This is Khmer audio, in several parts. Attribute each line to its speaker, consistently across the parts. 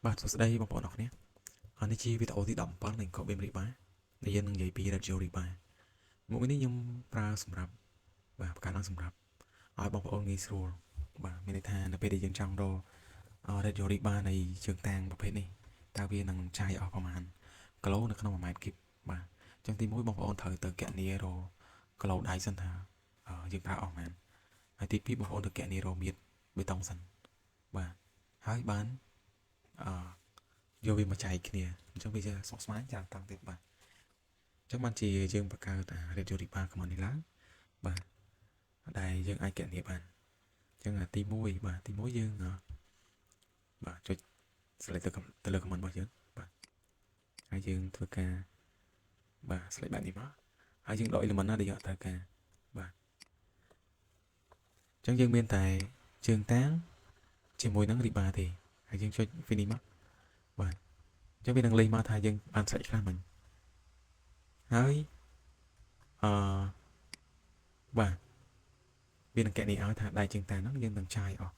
Speaker 1: បាទសួស្តីបងប្អូនអរគ្នានេះជាវីដេអូទី17នៃកូបេមរីបាដែលយើងនឹងនិយាយពី Radio Riba មុខនេះខ្ញុំប្រើសម្រាប់បាទបង្កើតឡើងសម្រាប់ឲ្យបងប្អូនងាយស្រួលបាទមានន័យថានៅពេលដែលយើងចង់រក Radio Riba នៃជើងតាំងប្រភេទនេះតើវានឹងចាយអស់ប្រមាណគីឡូនៅក្នុង1ម៉ែត្រគីបបាទអញ្ចឹងទី1បងប្អូនត្រូវទៅកណនីរកគីឡូដៃសិនថាយើងប្រើអស់ប៉ុន្មានហើយទី2បងប្អូនទៅកណនីរកមៀតបេតុងសិនបាទហើយបានយកវាមកចែកគ្នាអញ្ចឹងវាជាស្មុគស្មាញច្រើនតាំងទៀតបាទអញ្ចឹងបានជាយើងបង្កើតRadio Riba ក្នុងនេះឡើងបាទដែលយើងអាចកណនីបានអញ្ចឹងទី1បាទទី1យើងបាទចុច select ទៅលើ command របស់យើងបាទហើយយើងធ្វើការបាទ select បែបនេះមកហើយយើងដក element ណាដែលយើងអត់ត្រូវការបាទអញ្ចឹងយើងមានតែជើងតាំងជាមួយនឹង Riba ទេហើយយើងចុច finish មកបាទអញ្ចឹងវានឹងលេងមកថាយើងបានស្រេចខ្លះមិញហើយបាទវានឹងកណនីឲ្យថាដៃជើងតាំងហ្នឹងយើងនឹងចាយអស់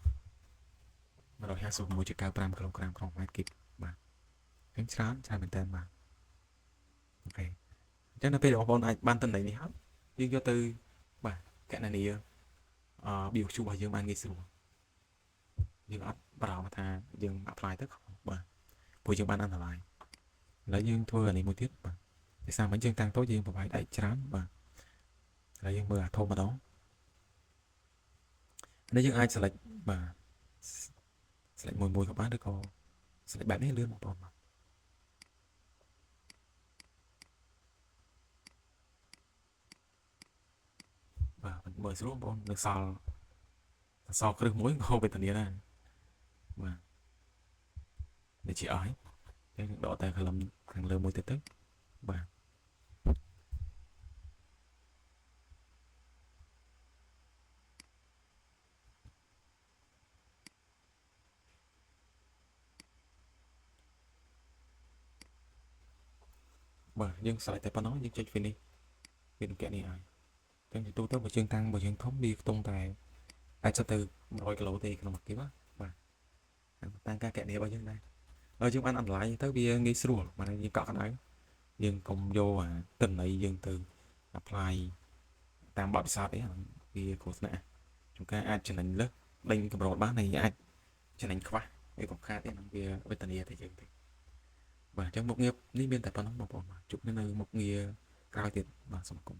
Speaker 1: 156.95 គីឡូក្រាមក្នុងម៉ែត្រគីបបាទអញ្ចឹងច្រើនមែនតើបាទអូខេអញ្ចឹងនៅពេលបងប្អូនអាចបានតំណែងនេះហើយយើងយកទៅបាទកណនីBOQ របស់យើងបានងាយស្រួលយើងអត់បារម្ភថាយើង apply ទៅបាទព្រោះយើងបាន analyze ឥឡូវយើងធ្វើអានេះមួយទៀតបាទដោយសារមិនយើងតាំងតូចយើងប្រវាយដៃច្រើនបាទឥឡូវយើងមើលអាធំម្ដងនេះយើងអាច select បាទ select មួយក៏បានឬក៏ select បែបនេះលឿនបងប្អូនបាទមើលស្រួលបងប្អូននៅសល់គ្រឹះមួយក៏វេទនាដែរបាទនេះជាអស់ហើយយើងដកតែ column ខាងលើមួយទៀតទៅបាទបាទយើង select តែប៉ុណ្ណោះយើងចុច finish វានឹងកណនីឲ្យអញ្ចឹងទូទៅបើជើងតាំងបើយើងធំវាខ្ទង់តែ80ទៅ100គីឡូទេក្នុងមួយគីបបាទតាមការកណនីរបស់យើងដែរហើយយើងបានអនឡាញទៅវាងាយស្រួលបាទយើងកក់កណ្ដៅយើងកុំយកទិន្នន័យយើងទៅ apply តាមបទពិសោធន៍អីវាគ្រោះថ្នាក់ជួនកាលអាចចំណេញលើសដេញកម្រិតបានហើយអាចចំណេញខ្វះវាកុំខាតទេនឹងវាវេទនាទៅយើងទេបាទអញ្ចឹងមុខងារនេះមានតែប៉ុណ្ណឹងបងប្អូនជួបនៅមុខងារក្រោយទៀតបាទសូមអរគុណ